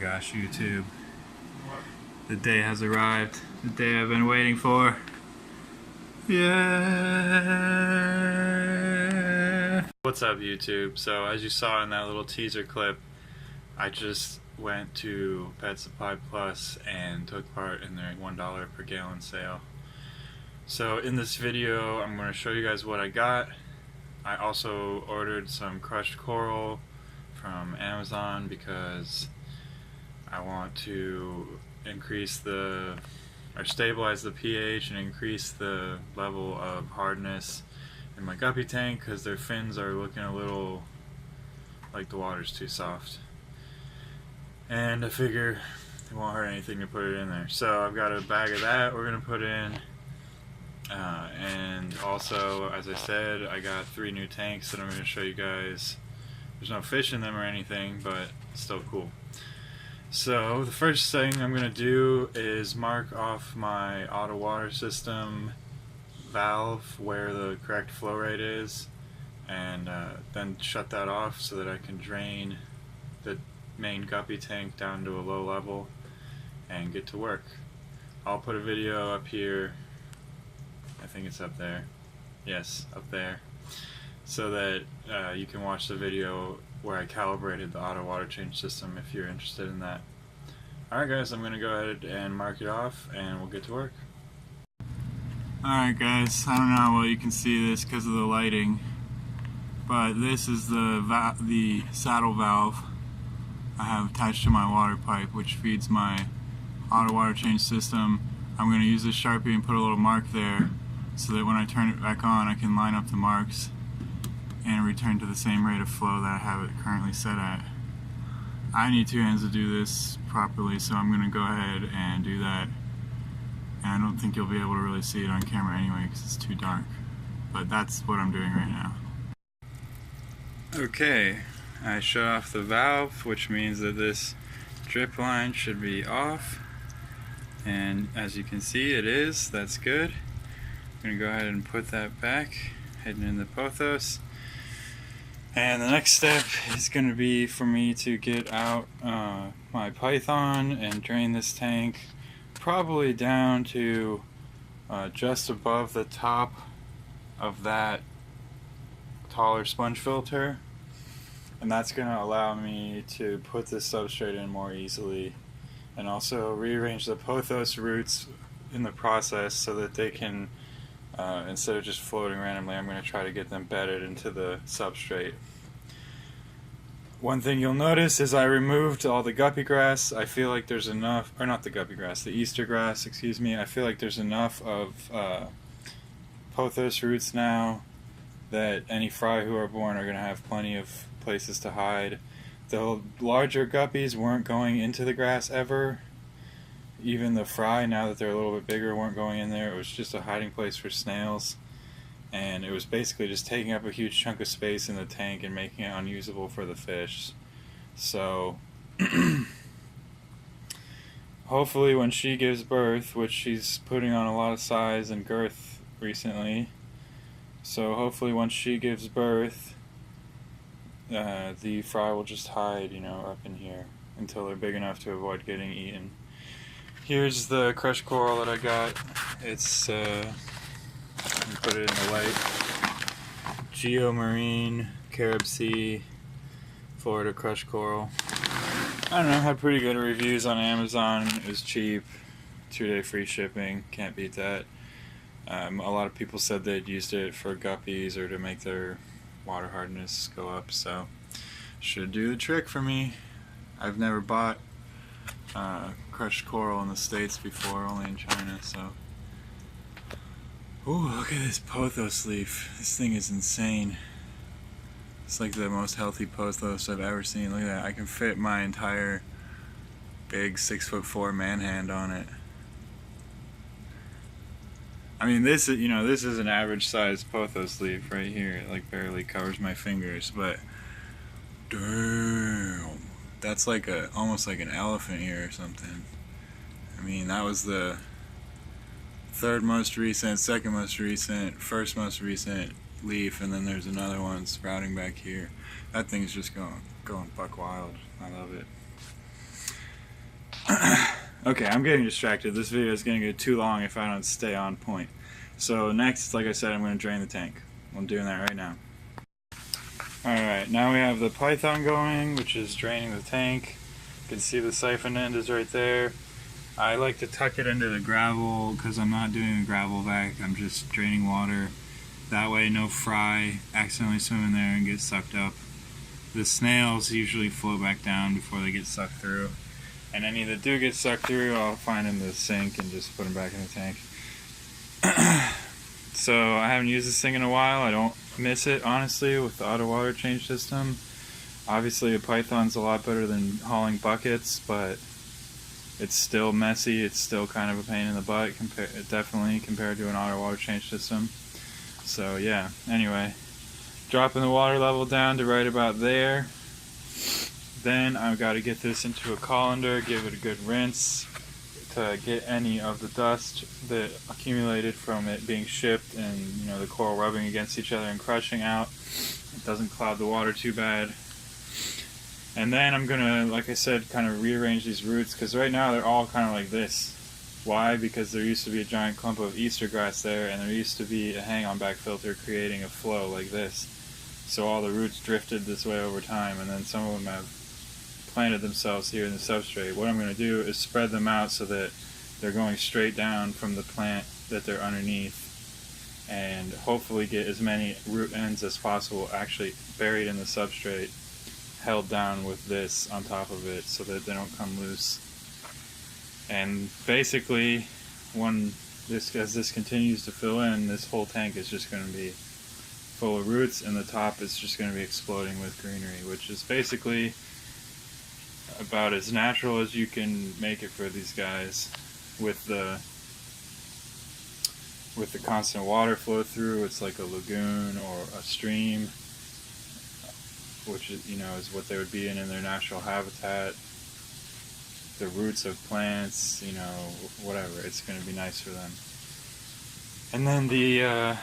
gosh, YouTube. The day has arrived. The day I've been waiting for. Yeah! What's up, YouTube? So, as you saw in that little teaser clip, I just went to Pet Supply Plus and took part in their $1 per gallon sale. So, in this video, I'm going to show you guys what I got. I also ordered some crushed coral from Amazon because I want to increase or stabilize the pH and increase the level of hardness in my guppy tank because their fins are looking a little like the water's too soft. And I figure it won't hurt anything to put it in there. So I've got a bag of that we're going to put in. And also, as I said, I got 3 new tanks that I'm going to show you guys. There's no fish in them or anything, but it's still cool. So the first thing I'm going to do is mark off my auto water system valve where the correct flow rate is, and then shut that off so that I can drain the main guppy tank down to a low level and get to work. I'll put a video up here. I think it's up there. Yes, up there. So that you can watch the video where I calibrated the auto water change system if you're interested in that. Alright guys, I'm going to go ahead and mark it off and we'll get to work. Alright guys, I don't know how well you can see this because of the lighting, but this is the saddle valve I have attached to my water pipe, which feeds my auto water change system. I'm going to use this Sharpie and put a little mark there so that when I turn it back on I can line up the marks and return to the same rate of flow that I have it currently set at. I need 2 hands to do this properly, so I'm going to go ahead and do that. And I don't think you'll be able to really see it on camera anyway because it's too dark. But that's what I'm doing right now. Okay, I shut off the valve, which means that this drip line should be off. And as you can see, it is. That's good. I'm going to go ahead and put that back, hidden in the pothos. And the next step is going to be for me to get out my python and drain this tank probably down to just above the top of that taller sponge filter. And that's going to allow me to put this substrate in more easily and also rearrange the pothos roots in the process so that they can, instead of just floating randomly, I'm going to try to get them bedded into the substrate. One thing you'll notice is I removed all the guppy grass. I feel like there's enough, or not the guppy grass, the Easter grass, excuse me. I feel like there's enough of pothos roots now that any fry who are born are going to have plenty of places to hide. The larger guppies weren't going into the grass ever. Even the fry, now that they're a little bit bigger, weren't going in there. It was just a hiding place for snails. And it was basically just taking up a huge chunk of space in the tank and making it unusable for the fish. So, hopefully when she gives birth, which she's putting on a lot of size and girth recently, so hopefully once she gives birth, the fry will just hide, up in here until they're big enough to avoid getting eaten. Here's the crushed coral that I got. It's, let me put it in the light. Geomarine, Carib Sea, Florida crushed coral. I don't know, had pretty good reviews on Amazon. It was cheap, 2-day free shipping, can't beat that. A lot of people said they'd used it for guppies or to make their water hardness go up, so should do the trick for me. I've never bought crushed coral in the States before, only in China, so. Ooh, look at this pothos leaf. This thing is insane. It's like the most healthy pothos I've ever seen. Look at that. I can fit my entire big 6'4" man hand on it. I mean, this is, this is an average sized pothos leaf right here. It like barely covers my fingers, but damn, that's like almost like an elephant here or something. I mean, that was the third most recent, second most recent, first most recent leaf, and then there's another one sprouting back here. That thing's just going buck wild. I love it. Okay, I'm getting distracted. This video is going to get too long if I don't stay on point. So next, like I said, I'm going to drain the tank. I'm doing that right now. Alright, now we have the python going, which is draining the tank. You can see the siphon end is right there. I like to tuck it into the gravel because I'm not doing a gravel vac. I'm just draining water. That way no fry accidentally swim in there and get sucked up. The snails usually float back down before they get sucked through. And any that do get sucked through, I'll find in the sink and just put them back in the tank. So I haven't used this thing in a while. I don't miss it, honestly, with the auto water change system. Obviously a python's a lot better than hauling buckets, but it's still messy. It's still kind of a pain in the butt, definitely compared to an auto water change system. So yeah, anyway, dropping the water level down to right about there. Then I've got to get this into a colander, give it a good rinse to get any of the dust that accumulated from it being shipped and, you know, the coral rubbing against each other and crushing out. It doesn't cloud the water too bad. And then I'm gonna, like I said, kind of rearrange these roots, because right now they're all kind of like this. Why? Because there used to be a giant clump of Easter grass there, and there used to be a hang-on back filter creating a flow like this. So all the roots drifted this way over time, and then some of them have planted themselves here in the substrate. What I'm going to do is spread them out so that they're going straight down from the plant that they're underneath, and hopefully get as many root ends as possible actually buried in the substrate, held down with this on top of it so that they don't come loose. And basically, as this continues to fill in, this whole tank is just going to be full of roots, and the top is just going to be exploding with greenery, which is basically about as natural as you can make it for these guys, with the constant water flow through. It's like a lagoon or a stream, which is, you know, is what they would be in their natural habitat. The roots of plants, you know, whatever. It's going to be nice for them. And then the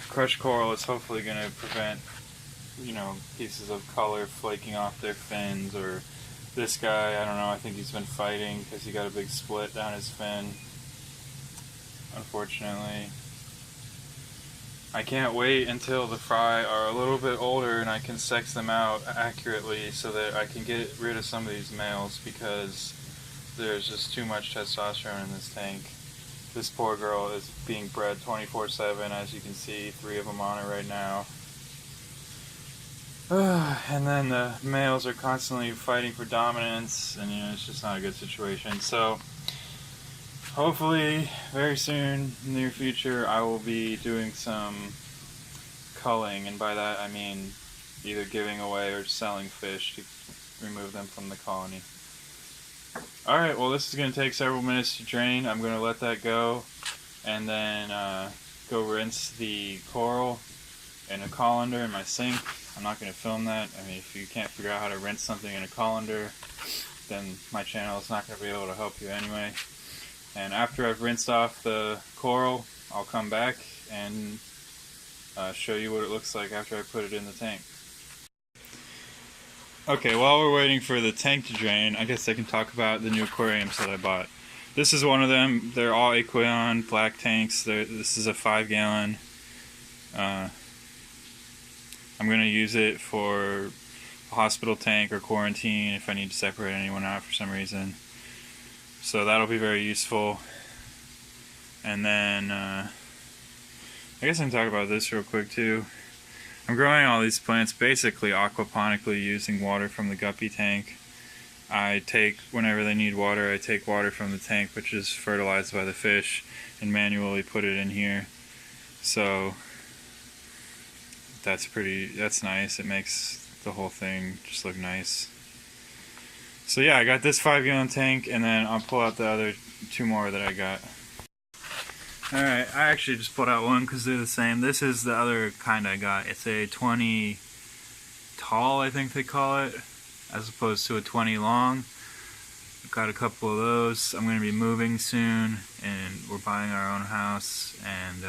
crushed coral is hopefully going to prevent, you know, pieces of color flaking off their fins. Or this guy, I don't know, I think he's been fighting because he got a big split down his fin, unfortunately. I can't wait until the fry are a little bit older and I can sex them out accurately so that I can get rid of some of these males, because there's just too much testosterone in this tank. This poor girl is being bred 24/7, as you can see, 3 of them on her right now. And then the males are constantly fighting for dominance, and, you know, it's just not a good situation. So hopefully very soon, in the near future, I will be doing some culling, and by that I mean either giving away or selling fish to remove them from the colony. Alright, well, this is going to take several minutes to drain. I'm going to let that go and then go rinse the coral in a colander in my sink. I'm not going to film that. I mean, if you can't figure out how to rinse something in a colander, then my channel is not going to be able to help you anyway. And after I've rinsed off the coral, I'll come back and show you what it looks like after I put it in the tank. Okay, while we're waiting for the tank to drain, I guess I can talk about the new aquariums that I bought. This is one of them. They're all Aqueon black tanks. This is a 5-gallon. I'm going to use it for a hospital tank or quarantine if I need to separate anyone out for some reason. So that'll be very useful. And then I guess I can talk about this real quick too. I'm growing all these plants basically aquaponically using water from the guppy tank. Whenever they need water, I take water from the tank, which is fertilized by the fish, and manually put it in here. So that's nice. It makes the whole thing just look nice. So yeah, I got this 5-gallon tank, and then I'll pull out the other 2 more that I got. Alright, I actually just pulled out one because they're the same. This is the other kind I got. It's a 20 tall, I think they call it, as opposed to a 20 long. I've got a couple of those. I'm going to be moving soon, and we're buying our own house, and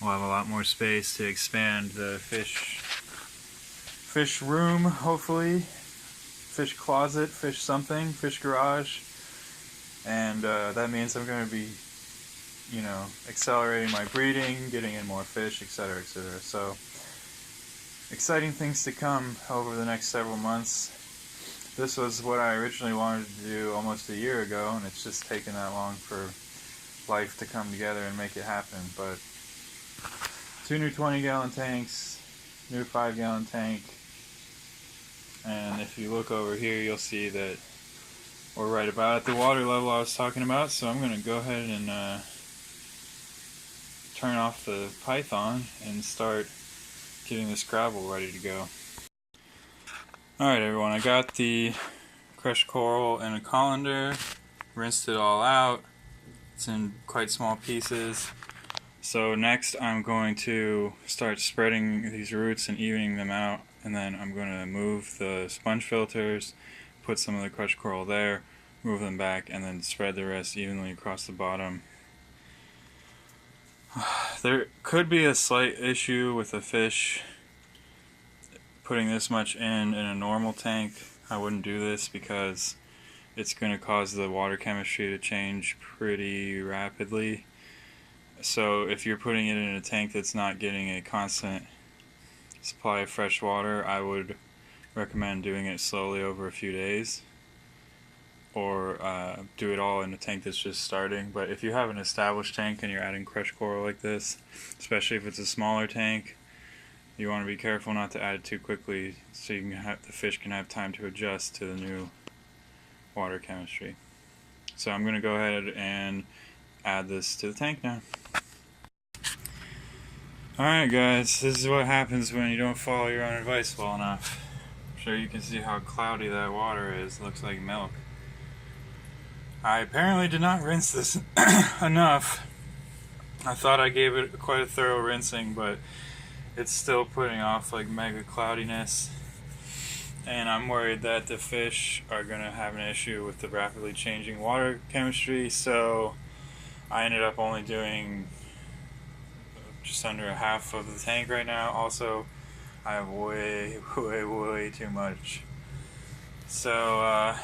we'll have a lot more space to expand the fish room, hopefully. fish closet, fish something, fish garage, and that means I'm going to be, you know, accelerating my breeding, getting in more fish, etc., etc. So, exciting things to come over the next several months. This was what I originally wanted to do almost a year ago, and it's just taken that long for life to come together and make it happen. But 2 new 20-gallon tanks, new 5-gallon tank, and if you look over here, you'll see that we're right about at the water level I was talking about. So I'm going to go ahead and turn off the python and start getting this gravel ready to go. Alright everyone, I got the crushed coral in a colander, rinsed it all out. It's in quite small pieces. So next I'm going to start spreading these roots and evening them out, and then I'm going to move the sponge filters, put some of the crushed coral there, move them back, and then spread the rest evenly across the bottom. There could be a slight issue with the fish putting this much in a normal tank. I wouldn't do this because it's going to cause the water chemistry to change pretty rapidly. So if you're putting it in a tank that's not getting a constant supply of fresh water, I would recommend doing it slowly over a few days, or do it all in a tank that's just starting. But if you have an established tank and you're adding crushed coral like this, especially if it's a smaller tank, you want to be careful not to add it too quickly, so you can the fish can have time to adjust to the new water chemistry. So I'm going to go ahead and add this to the tank now. Alright guys, this is what happens when you don't follow your own advice well enough. I'm sure you can see how cloudy that water is. It looks like milk. I apparently did not rinse this enough. I thought I gave it quite a thorough rinsing, but it's still putting off like mega cloudiness, and I'm worried that the fish are going to have an issue with the rapidly changing water chemistry, so I ended up only doing just under a half of the tank right now. Also, I have way too much, so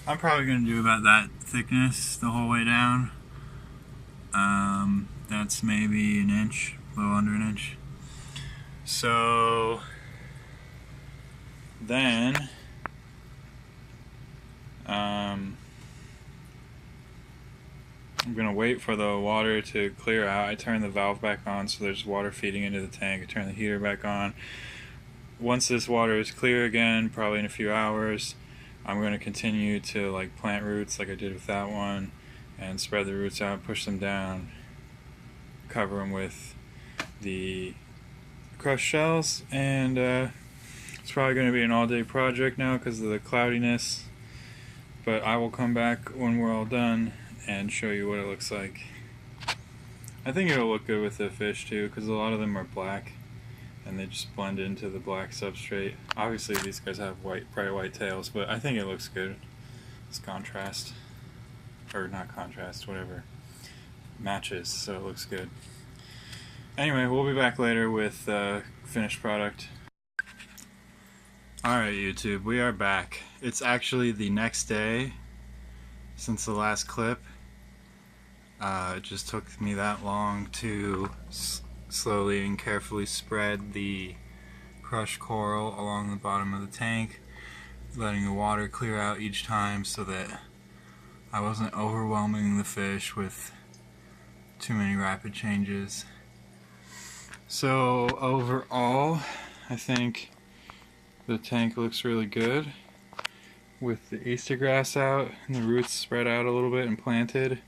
I'm probably going to do about that thickness the whole way down. That's maybe an inch, a little under an inch. So then I'm gonna wait for the water to clear out. I turn the valve back on so there's water feeding into the tank. I turn the heater back on. Once this water is clear again, probably in a few hours, I'm going to continue to like plant roots like I did with that one, and spread the roots out, push them down, cover them with the crushed shells, and it's probably going to be an all-day project now because of the cloudiness, but I will come back when we're all done and show you what it looks like. I think it'll look good with the fish too, because a lot of them are black and they just blend into the black substrate. Obviously these guys have bright white tails, but I think it looks good. It's contrast, or not contrast, whatever, matches, so it looks good. Anyway, we'll be back later with finished product. Alright YouTube, we are back. It's actually the next day since the last clip. It just took me that long to slowly and carefully spread the crushed coral along the bottom of the tank, letting the water clear out each time so that I wasn't overwhelming the fish with too many rapid changes. So overall, I think the tank looks really good with the Easter grass out and the roots spread out a little bit and planted.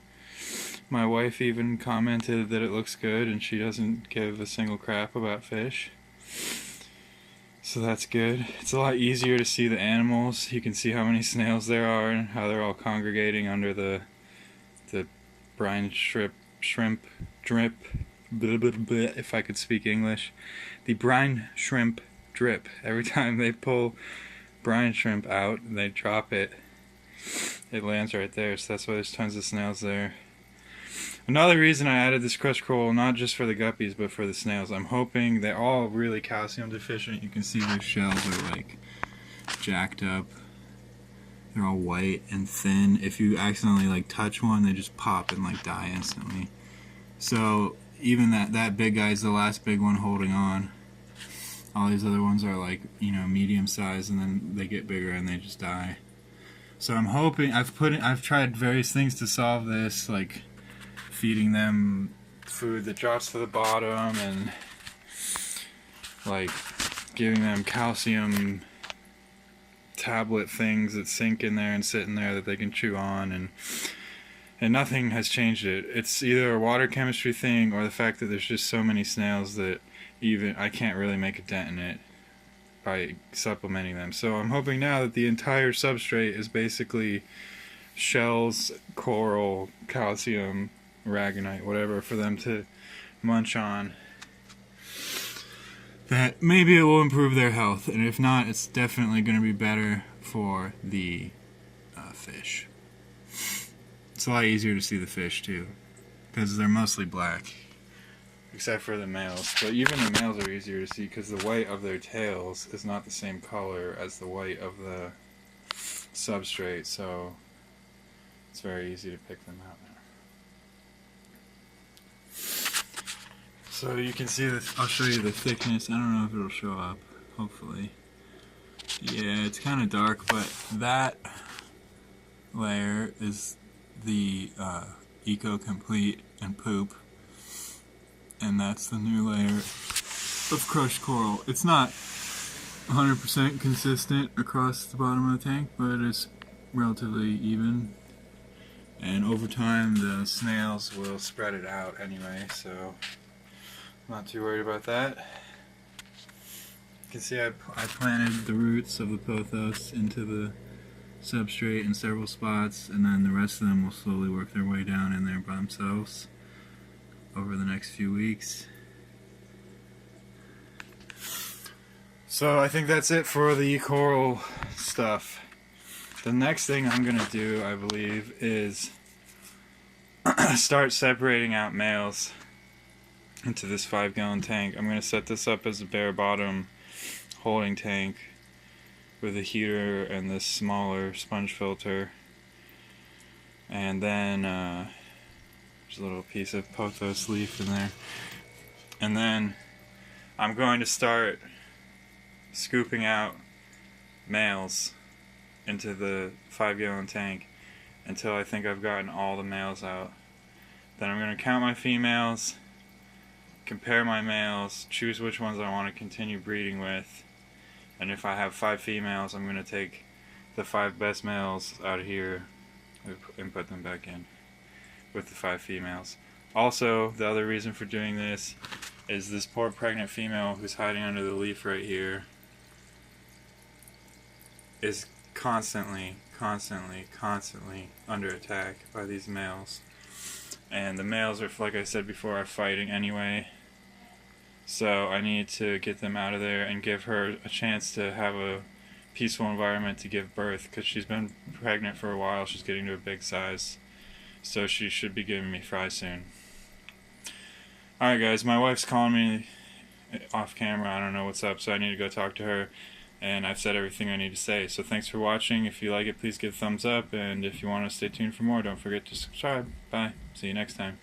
My wife even commented that it looks good, and she doesn't give a single crap about fish. So that's good. It's a lot easier to see the animals. You can see how many snails there are and how they're all congregating under the brine shrimp drip. Blah, blah, blah, if I could speak English. The brine shrimp drip. Every time they pull brine shrimp out and they drop it, it lands right there. So that's why there's tons of snails there. Another reason I added this crushed coral, not just for the guppies, but for the snails. I'm hoping they're all really calcium deficient. You can see their shells are like jacked up. They're all white and thin. If you accidentally like touch one, they just pop and like die instantly. So even that big guy's the last big one holding on. All these other ones are like, you know, medium size, and then they get bigger and they just die. So I'm hoping, I've tried various things to solve this, like feeding them food that drops to the bottom, and like giving them calcium tablet things that sink in there and sit in there that they can chew on, and nothing has changed it. It's either a water chemistry thing or the fact that there's just so many snails that even I can't really make a dent in it by supplementing them. So I'm hoping now that the entire substrate is basically shells, coral, calcium, aragonite, whatever, for them to munch on, that maybe it will improve their health, and if not, it's definitely going to be better for the fish. It's a lot easier to see the fish too, because they're mostly black, except for the males. But even the males are easier to see because the white of their tails is not the same color as the white of the substrate, so it's very easy to pick them out now. So you can see this, I'll show you the thickness. I don't know if it'll show up, hopefully. Yeah, it's kind of dark, but that layer is the Eco-Complete and poop. And that's the new layer of crushed coral. It's not 100% consistent across the bottom of the tank, but it's relatively even. And over time, the snails will spread it out anyway, so I'm not too worried about that. You can see I planted the roots of the pothos into the substrate in several spots, and then the rest of them will slowly work their way down in there by themselves over the next few weeks. So I think that's it for the coral stuff. The next thing I'm gonna do, I believe, is start separating out males into this 5-gallon tank. I'm gonna set this up as a bare bottom holding tank with a heater and this smaller sponge filter, and then there's a little piece of pothos leaf in there, and then I'm going to start scooping out males into the 5-gallon tank until I think I've gotten all the males out. Then I'm going to count my females, compare my males, choose which ones I want to continue breeding with, and if I have 5 females, I'm going to take the 5 best males out of here and put them back in with the 5 females. Also, the other reason for doing this is this poor pregnant female who's hiding under the leaf right here is constantly under attack by these males. And the males are, like I said before, are fighting anyway. So I need to get them out of there and give her a chance to have a peaceful environment to give birth, because she's been pregnant for a while. She's getting to a big size, so she should be giving me fry soon. Alright guys, my wife's calling me off camera. I don't know what's up, so I need to go talk to her, and I've said everything I need to say. So thanks for watching. If you like it, please give a thumbs up, and if you want to stay tuned for more, don't forget to subscribe. Bye. See you next time.